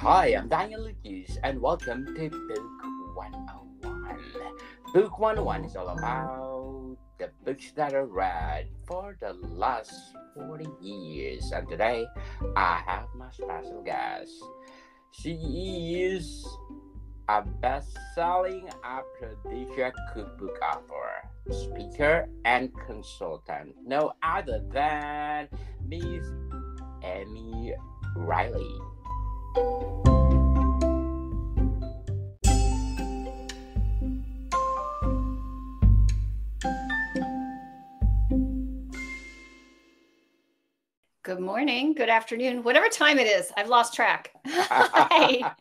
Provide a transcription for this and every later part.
Hi, I'm Daniel Lucas, and welcome to Book 101. Book 101 is all about the books that are read for the last 40 years. And today, I have my special guest. She is a best-selling aphrodisiac cookbook author, speaker, and consultant. No other than Miss Amy Reiley. Good morning, good afternoon, whatever time it is. I've lost track. Hi.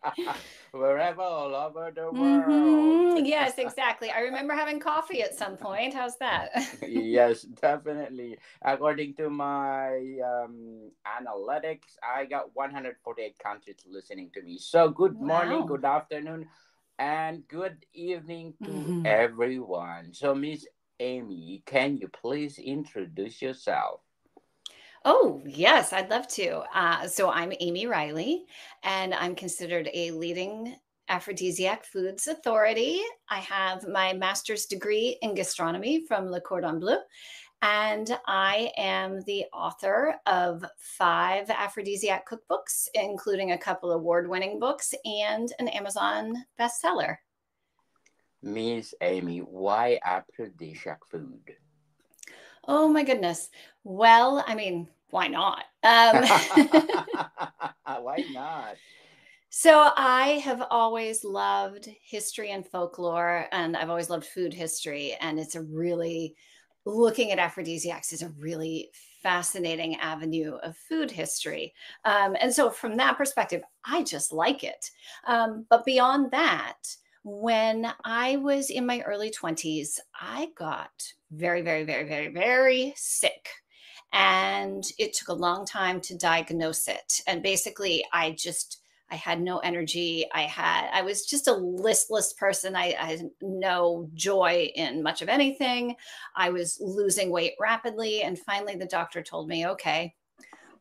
Wherever, all over the world. Yes, exactly. I remember having coffee at some point. How's that? Yes, definitely. According to my analytics, I got 148 countries listening to me. So, good morning, Wow. good afternoon, and good evening to Mhm. everyone. So, Miss Amy, can you please introduce yourself? Oh, yes, I'd love to. So I'm Amy Reiley, and I'm considered a leading aphrodisiac foods authority. I have my master's degree in gastronomy from Le Cordon Bleu, and I am the author of 5 aphrodisiac cookbooks, including a couple award-winning books and an Amazon bestseller. Miss Amy, why aphrodisiac food? Oh my goodness. Well, I mean, why not? Why not? So I have always loved history and folklore, and I've always loved food history. And it's a really, looking at aphrodisiacs is a really fascinating avenue of food history. And so from that perspective, I just like it. But beyond that, when I was in my early 20s, I got very, very, very, very, very sick. And it took a long time to diagnose it. And basically, I had no energy. I was just a listless person. I had no joy in much of anything. I was losing weight rapidly. And finally, the doctor told me, okay,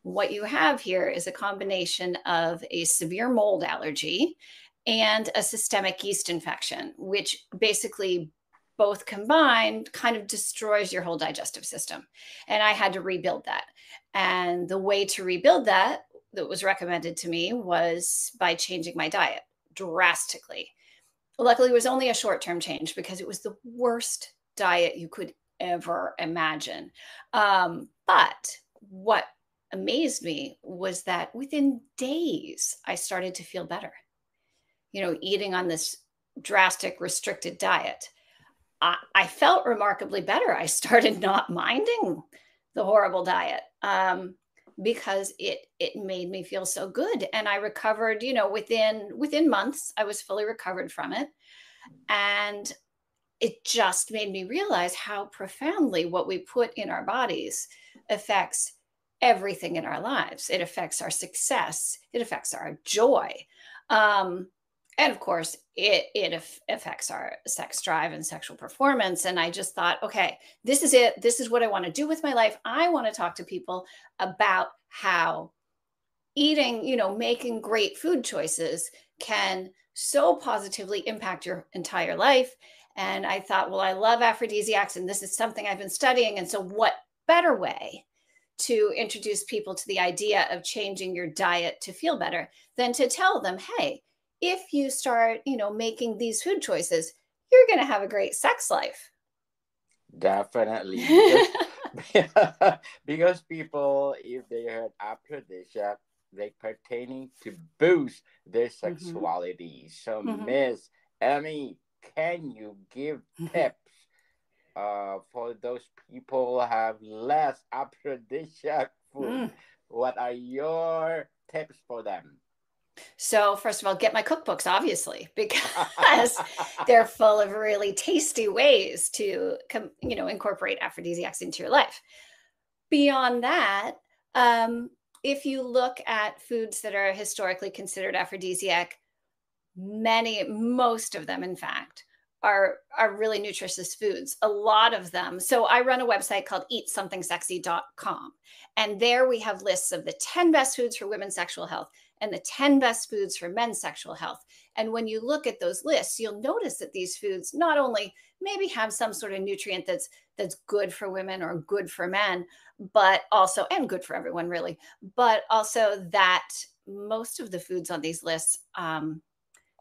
what you have here is a combination of a severe mold allergy and a systemic yeast infection, which basically both combined kind of destroys your whole digestive system. And I had to rebuild that. And the way to rebuild that was recommended to me was by changing my diet drastically. Luckily, it was only a short term change because it was the worst diet you could ever imagine. But what amazed me was that within days, I started to feel better. Eating on this drastic, restricted diet. I felt remarkably better. I started not minding the horrible diet. Because it made me feel so good, and I recovered. Within months, I was fully recovered from it, and it just made me realize how profoundly what we put in our bodies affects everything in our lives. It affects our success. It affects our joy. And of course, it affects our sex drive and sexual performance. And I just thought, okay, this is it. This is what I want to do with my life. I want to talk to people about how eating, making great food choices can so positively impact your entire life. And I thought, well, I love aphrodisiacs, and this is something I've been studying. And so, what better way to introduce people to the idea of changing your diet to feel better than to tell them, hey, if you start, making these food choices, you're going to have a great sex life. Definitely, because people, if they heard aphrodisiac, they pertaining to boost their Mhm. sexuality. So, Mhm. Miss Emmy, can you give Mhm. tips for those people who have less aphrodisiac food? Mm. What are your tips for them? So, first of all, get my cookbooks, obviously, because they're full of really tasty ways to, incorporate aphrodisiacs into your life. Beyond that, um, if you look at foods that are historically considered aphrodisiac, most of them, in fact, are really nutritious foods. A lot of them. So I run a website called eatsomething.sexy.com, and there we have lists of the 10 best foods for women's sexual health. and the 10 best foods for men's sexual health. And when you look at those lists, you'll notice that these foods not only maybe have some sort of nutrient that's good for women or good for men, but also, and good for everyone really, but also that most of the foods on these lists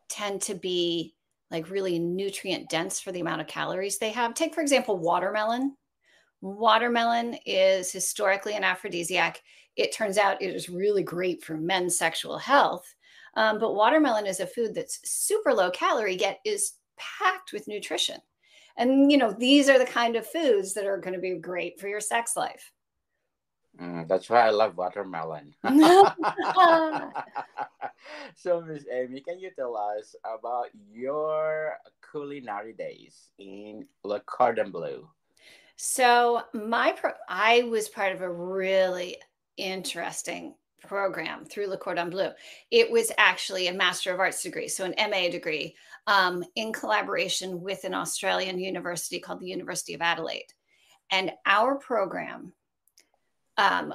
tend to be like really nutrient dense for the amount of calories they have. Take, for example, watermelon. Watermelon is historically an aphrodisiac. It turns out it is really great for men's sexual health. But watermelon is a food that's super low calorie, yet is packed with nutrition. And, these are the kind of foods that are going to be great for your sex life. That's why I love watermelon. So, Miss Amy, can you tell us about your culinary days in Le Cordon Bleu? So I was part of a really interesting program through Le Cordon Bleu. It was actually a Master of Arts degree, so an MA degree, in collaboration with an Australian university called the University of Adelaide. And our program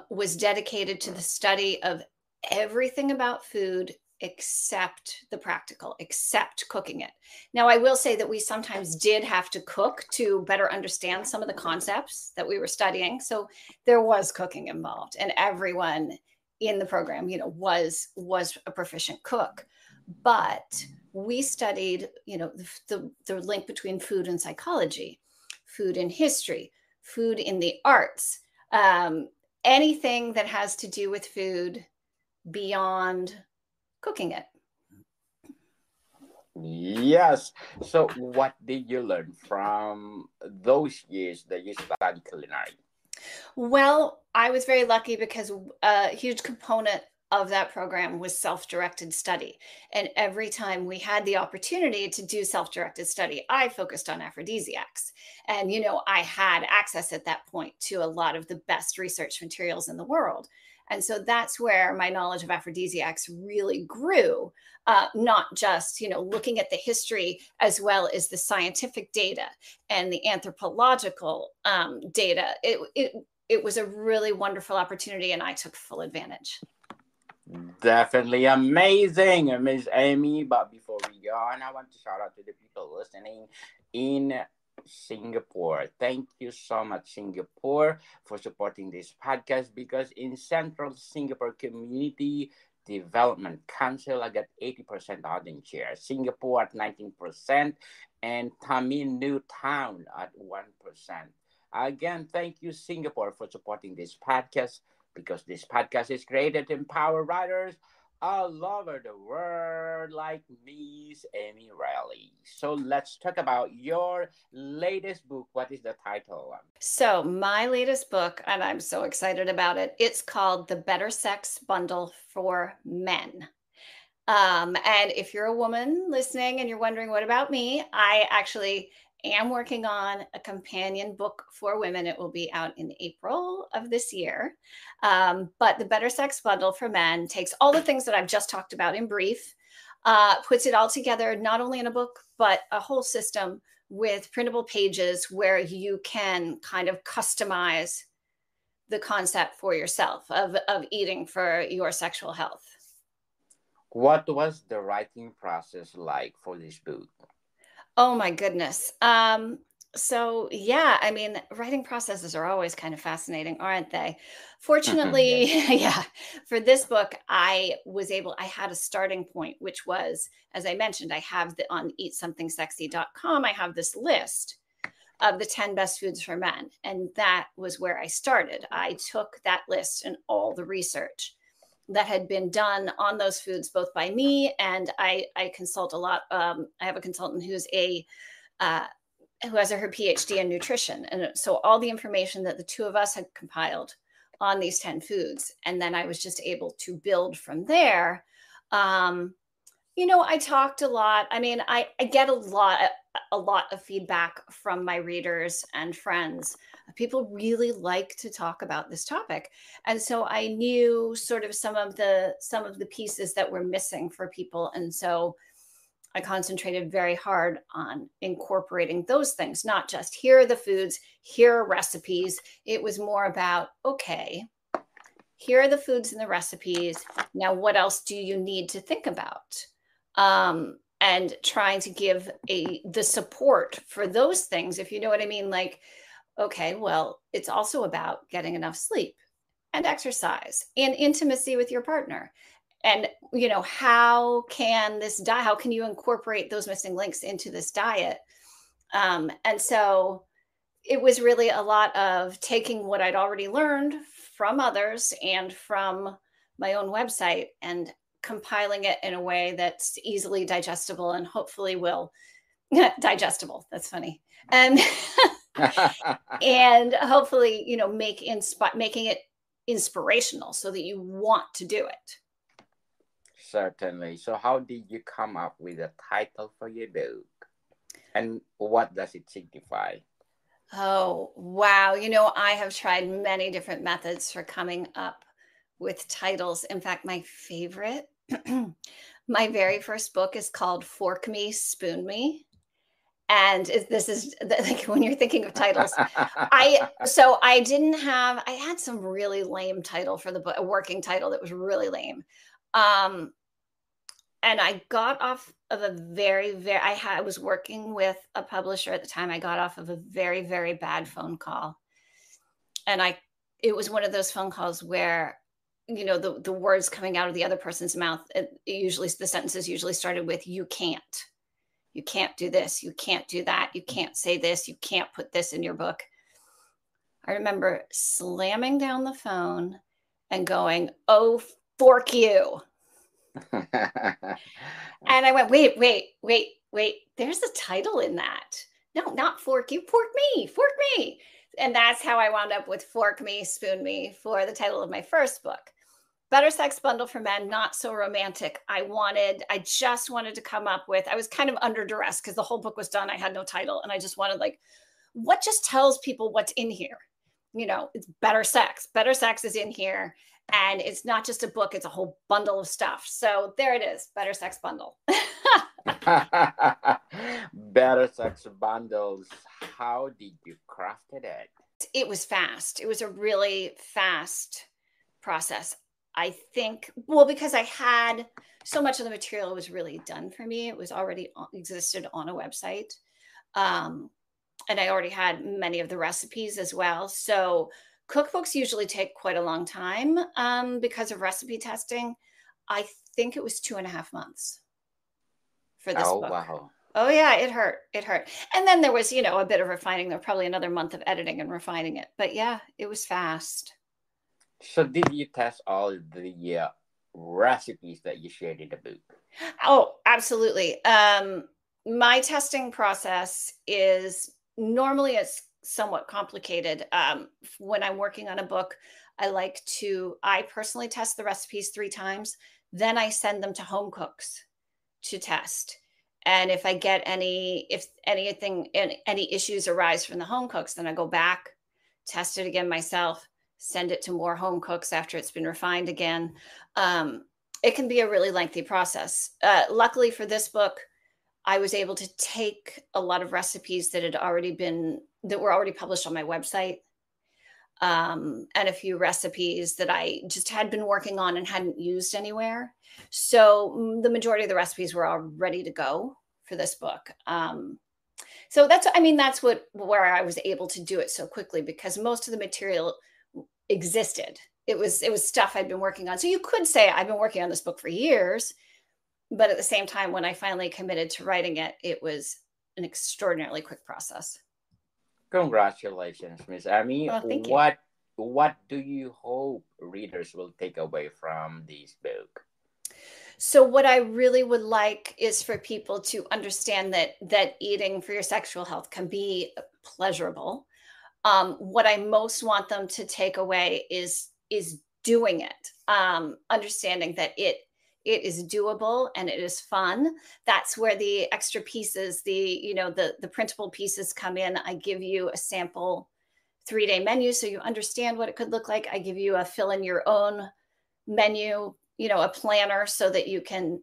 was dedicated to the study of everything about food except the practical, except cooking it. Now, I will say that we sometimes did have to cook to better understand some of the concepts that we were studying. So there was cooking involved, and everyone in the program, was a proficient cook. But we studied, the link between food and psychology, food and history, food in the arts, anything that has to do with food beyond cooking it. Yes. So what did you learn from those years that you studied culinary? Well, I was very lucky because a huge component of that program was self-directed study. And every time we had the opportunity to do self-directed study, I focused on aphrodisiacs. And, I had access at that point to a lot of the best research materials in the world. And so that's where my knowledge of aphrodisiacs really grew, not just, looking at the history as well as the scientific data and the anthropological data. It was a really wonderful opportunity, and I took full advantage. Definitely amazing, Miss Amy. But before we go on, I want to shout out to the people listening in Singapore. Thank you so much, Singapore, for supporting this podcast, because in Central Singapore Community Development Council, I got 80% audience share. Singapore at 19%, and Tamin New Town at 1%. Again, thank you, Singapore, for supporting this podcast, because this podcast is created to empower writers all over the world like Miss Amy Reiley. So let's talk about your latest book. What is the title? So my latest book, and I'm so excited about it, it's called The Better Sex Bundle for Men. And if you're a woman listening and you're wondering, what about me? I actually am working on a companion book for women. It will be out in April of this year. But the Better Sex Bundle for Men takes all the things that I've just talked about in brief, puts it all together, not only in a book, but a whole system with printable pages where you can kind of customize the concept for yourself of eating for your sexual health. What was the writing process like for this book? Oh my goodness. So yeah, I mean, writing processes are always kind of fascinating, aren't they? Fortunately, yeah, for this book, I had a starting point, which was, as I mentioned, I have on eatsomething.sexy.com, I have this list of the 10 best foods for men. And that was where I started. I took that list and all the research that had been done on those foods, both by me and I consult a lot. I have a consultant who has her PhD in nutrition. And so all the information that the two of us had compiled on these 10 foods. And then I was just able to build from there. I talked a lot. I mean, I get a lot of feedback from my readers and friends. People really like to talk about this topic. And so I knew sort of some of the pieces that were missing for people. And so I concentrated very hard on incorporating those things, not just here are the foods, here are recipes. It was more about, okay, here are the foods and the recipes. Now, what else do you need to think about? And trying to give the support for those things, if you know what I mean. Like, okay, well, it's also about getting enough sleep and exercise and intimacy with your partner. And, how can how can you incorporate those missing links into this diet? And so it was really a lot of taking what I'd already learned from others and from my own website and compiling it in a way that's easily digestible and hopefully will digestible. That's funny. And and hopefully, making it inspirational so that you want to do it. Certainly. So how did you come up with a title for your book? And what does it signify? Oh, wow. I have tried many different methods for coming up with titles. In fact, my favorite, my very first book is called Fork Me, Spoon Me. And this is like when you're thinking of titles, I had some really lame title for the book, a working title that was really lame. And I got off of a I was working with a publisher at the time. I got off of a very, very bad phone call. And it was one of those phone calls where, the words coming out of the other person's mouth, the sentences usually started with, you can't do this. You can't do that. You can't say this. You can't put this in your book. I remember slamming down the phone and going, oh, fork you. And I went, wait, there's a title in that. No, not fork you, fork me. And that's how I wound up with Fork Me, Spoon Me for the title of my first book. Better Sex Bundle for Men, Not So Romantic. I just wanted to come up with, I was kind of under duress because the whole book was done. I had no title. And I just wanted what just tells people what's in here? It's better sex. Better sex is in here. And it's not just a book, it's a whole bundle of stuff. So there it is, Better Sex Bundle. Better Sex Bundles. How did you craft it? It was fast. It was a really fast process. I think, because I had so much of the material was really done for me. It was already existed on a website. And I already had many of the recipes as well. So cookbooks usually take quite a long time because of recipe testing. I think it was 2.5 months for this book. Wow. Oh, yeah, it hurt. And then there was, a bit of refining. There was probably another month of editing and refining it. But yeah, it was fast. So did you test all the recipes that you shared in the book? Oh, absolutely. My testing process is normally it's somewhat complicated. When I'm working on a book, I personally test the recipes 3 times. Then I send them to home cooks to test. And if I get any issues arise from the home cooks, then I go back, test it again myself, send it to more home cooks after it's been refined again. It can be a really lengthy process. Luckily for this book, I was able to take a lot of recipes that were already published on my website, and a few recipes that I just had been working on and hadn't used anywhere. So the majority of the recipes were all ready to go for this book. So that's where I was able to do it so quickly, because most of the material existed. It was stuff I'd been working on. So you could say I've been working on this book for years, but at the same time, when I finally committed to writing it, it was an extraordinarily quick process. Congratulations, Miss Amy. Oh, thank you. What do you hope readers will take away from this book? So what I really would like is for people to understand that eating for your sexual health can be pleasurable. What I most want them to take away is doing it, understanding that it is doable and it is fun. That's where the extra pieces, the printable pieces come in. I give you a sample 3-day menu so you understand what it could look like. I give you a fill in your own menu, a planner so that you can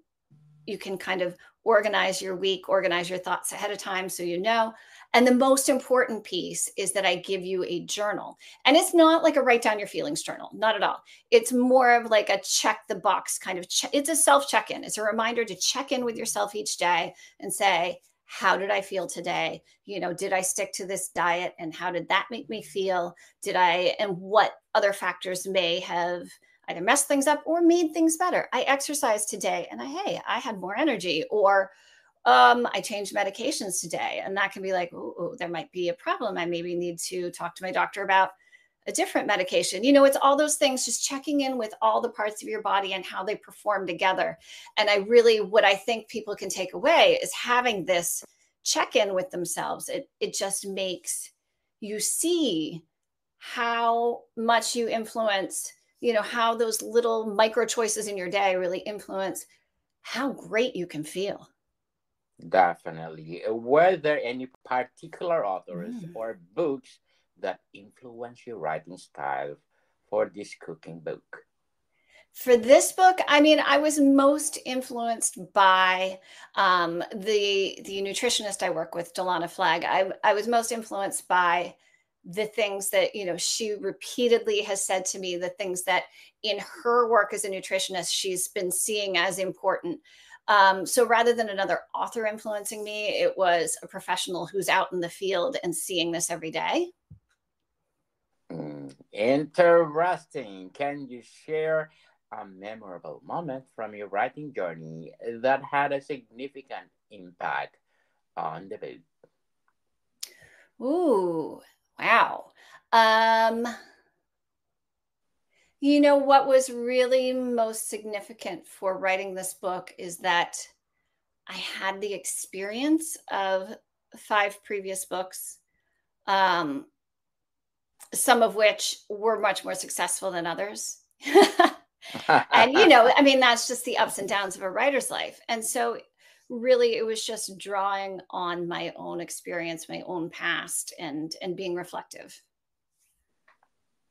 kind of organize your week, organize your thoughts ahead of time so you know. And the most important piece is that I give you a journal. And it's not like a write down your feelings journal, not at all. It's more of like a check the box kind of it's a self check in. It's a reminder to check in with yourself each day and say, how did I feel today? Did I stick to this diet and how did that make me feel? And what other factors may have either messed things up or made things better? I exercised today and I had more energy, or I changed medications today. And that can be like, oh, there might be a problem. I maybe need to talk to my doctor about a different medication. It's all those things, just checking in with all the parts of your body and how they perform together. And what I think people can take away is having this check in with themselves. It just makes you see how much you influence, how those little micro choices in your day really influence how great you can feel. Definitely. Were there any particular authors Mm. or books that influence your writing style for this cooking book? For this book, I was most influenced by the nutritionist I work with, Delana Flagg. I was most influenced by the things that she repeatedly has said to me, the things that in her work as a nutritionist she's been seeing as important. So rather than another author influencing me, it was a professional who's out in the field and seeing this every day. Interesting. Can you share a memorable moment from your writing journey that had a significant impact on the book? Ooh, wow. Um, what was really most significant for writing this book is that I had the experience of 5 previous books, um, some of which were much more successful than others. And, that's just the ups and downs of a writer's life. And so really it was just drawing on my own experience, my own past, and being reflective.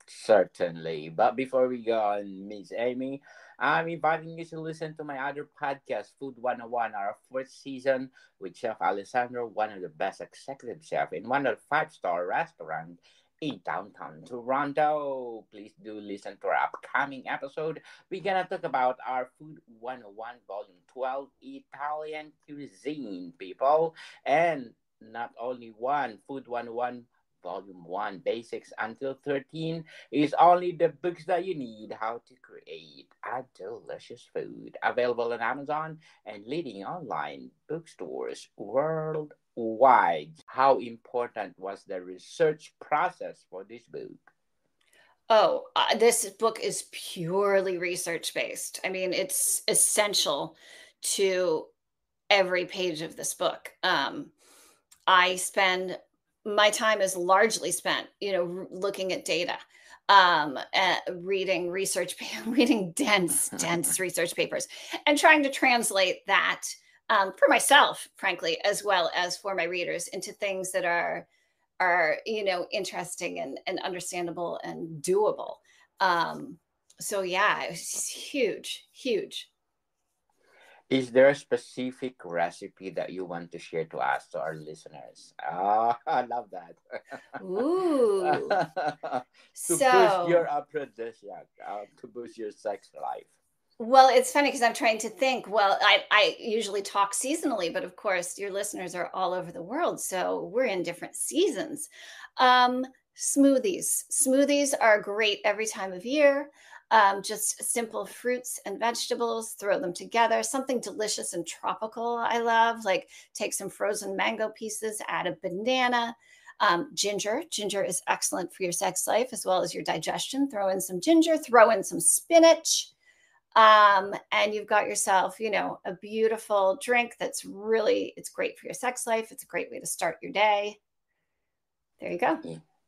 Certainly. But before we go on, Miss Amy, I'm inviting you to listen to my other podcast, Food 101, our fourth season with Chef Alessandro, one of the best executive chef in one of the five-star restaurants in downtown Toronto. Please do listen to our upcoming episode. We're gonna talk about our Food 101 Volume 12, Italian cuisine, people. And not only one, Food 101 Volume 1, Basics until 13 is only the books that you need how to create a delicious food. Available on Amazon and leading online bookstores worldwide. How important was the research process for this book? Oh, this book is purely research based. It's essential to every page of this book. I spend My time is largely spent, looking at data, reading research, reading dense research papers, and trying to translate that for myself, frankly, as well as for my readers, into things that are interesting and understandable and doable. So yeah, it was huge. Is there a specific recipe that you want to share to us, to our listeners? Ah, I love that. Ooh. To boost your So, aphrodisiac, to boost your sex life. well, it's funny because I'm trying to think. Well, I usually talk seasonally, but of course, your listeners are all over the world. So we're in different seasons. Um, Smoothies are great every time of year. Just simple fruits and vegetables, throw them together. Something delicious and tropical, I love. Like take some frozen mango pieces, add a banana. Ginger is excellent for your sex life as well as your digestion. Throw in some ginger, throw in some spinach, and you've got yourself, a beautiful drink it's great for your sex life. It's a great way to start your day. There you go.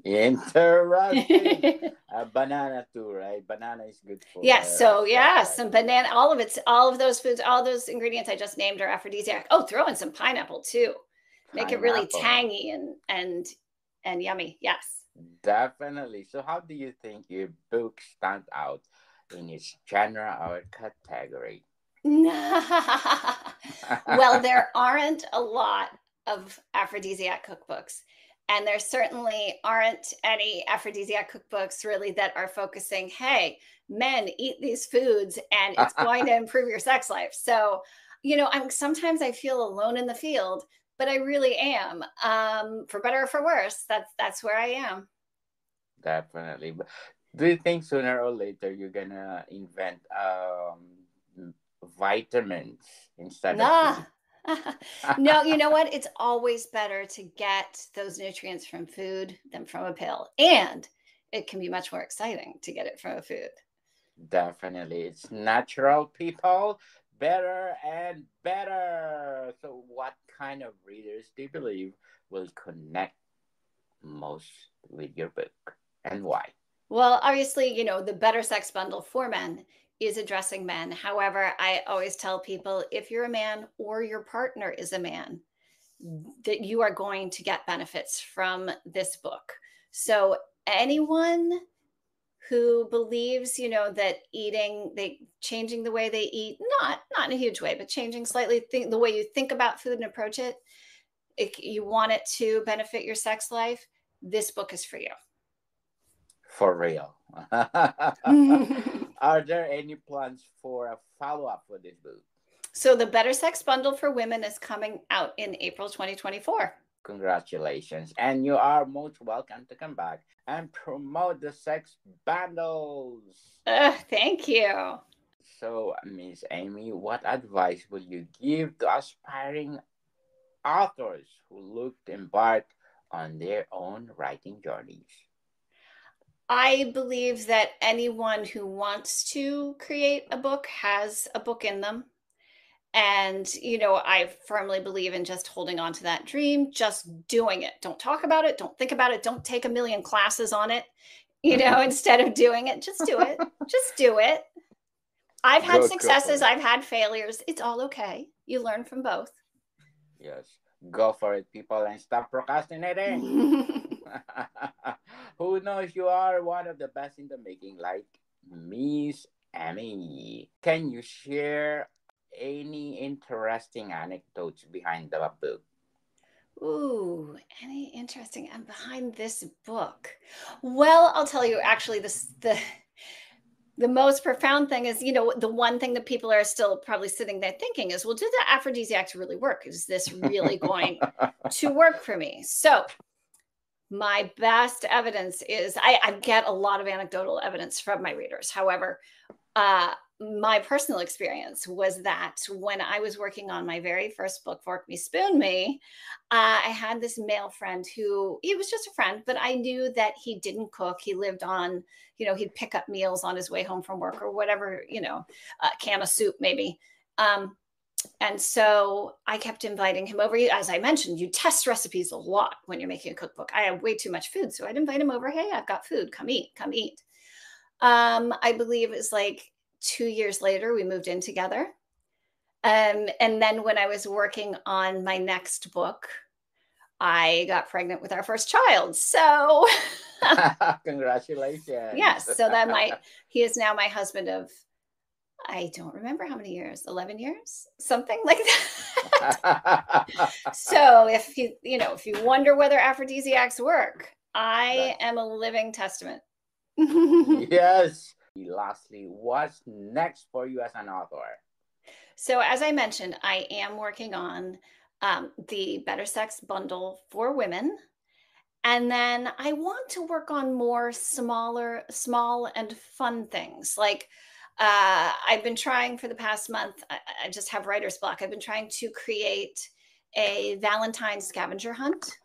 Interesting. Banana too, right? Banana is good for Yeah. So sex yeah, life. some banana, all of those foods, all those ingredients I just named are aphrodisiac. Oh, throw in some pineapple too. Make it really Pineapple. tangy and yummy. Yes. Definitely. So, how do you think your book stands out in its genre or category? Well, there aren't a lot of aphrodisiac cookbooks. And there certainly aren't any aphrodisiac cookbooks really that are focusing, hey, men eat these foods and it's going to improve your sex life. So, I'm sometimes I feel alone in the field, but I really am. For better or for worse, that's where I am. Definitely. But do you think sooner or later you're gonna invent vitamins instead of Nah. food? No, you know what? It's always better to get those nutrients from food than from a pill. And it can be much more exciting to get it from a food. Definitely. It's natural, people. Better and better. So, what kind of readers do you believe will connect most with your book and why? Well, obviously, the better sex bundle for men is addressing men. However, I always tell people if you're a man or your partner is a man, that you are going to get benefits from this book. So, anyone who believes, that changing the way they eat, not in a huge way, but changing slightly the way you think about food and approach it, if you want it to benefit your sex life, this book is for you. For real. Are there any plans for a follow up for this book? So the Better Sex Bundle for Women is coming out in April 2024. Congratulations. And you are most welcome to come back and promote the sex bundles. Thank you. So, Miss Amy, what advice will you give to aspiring authors who look to embark on their own writing journeys? I believe that anyone who wants to create a book has a book in them. And, I firmly believe in just holding on to that dream, just doing it. Don't talk about it. Don't think about it. Don't take a million classes on it, instead of doing it. Just do it. Just do it. I've had Go for successes, it. I've had failures. It's all okay. You learn from both. Yes. Go for it, people, and stop procrastinating. Who knows you are one of the best in the making, like Miss Amy. Can you share any interesting anecdotes behind the book? Ooh, any interesting and behind this book? Well, I'll tell you actually the most profound thing is, the one thing that people are still probably sitting there thinking is, well, do the aphrodisiacs really work? Is this really going to work for me? So my best evidence is I get a lot of anecdotal evidence from my readers. However, my personal experience was that when I was working on my very first book, Fork Me, Spoon Me, I had this male friend who he was just a friend, but I knew that he didn't cook. He lived on, he'd pick up meals on his way home from work or whatever, a can of soup maybe. And so I kept inviting him over. As I mentioned, you test recipes a lot when you're making a cookbook. I have way too much food. So I'd invite him over. Hey, I've got food. Come eat, come eat. I believe it was like 2 years later, we moved in together. And then when I was working on my next book, I got pregnant with our first child. So Congratulations. yes, so he is now my husband of, I don't remember how many years, 11 years, something like that. So if you wonder whether aphrodisiacs work, I am a living testament. Yes. Lastly, what's next for you as an author? So as I mentioned, I am working on the Better Sex Bundle for Women. And then I want to work on more small and fun things. Like I've been trying for the past month, I just have writer's block. I've been trying to create a Valentine's scavenger hunt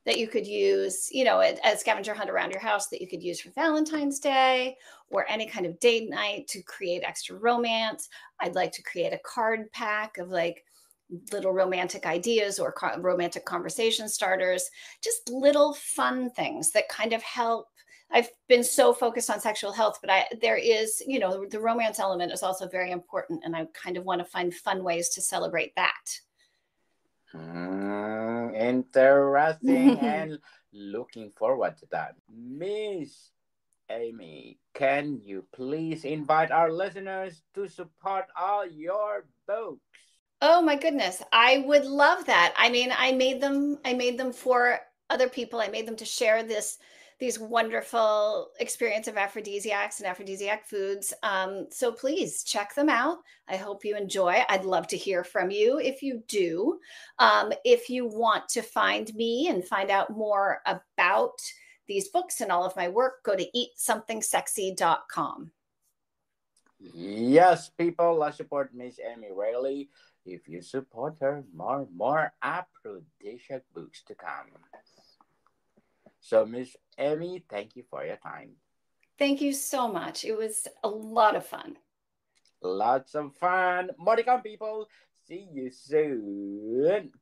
that you could use, a scavenger hunt around your house that you could use for Valentine's Day or any kind of date night to create extra romance. I'd like to create a card pack of like little romantic ideas or romantic conversation starters, just little fun things that kind of help. I've been so focused on sexual health, but there is, the romance element is also very important. And I kind of want to find fun ways to celebrate that. Interesting and looking forward to that. Miss Amy, can you please invite our listeners to support all your books? Oh my goodness. I would love that. I mean, I made them for other people. I made them to share these wonderful experience of aphrodisiacs and aphrodisiac foods. So please check them out. I hope you enjoy. I'd love to hear from you if you do. If you want to find me and find out more about these books and all of my work, go to eatsomethingsexy.com. Yes, people, let's support Miss Amy Reiley. If you support her, more aphrodisiac books to come. So, Miss Amy, thank you for your time. Thank you so much. It was a lot of fun. Lots of fun. More to come, people. See you soon.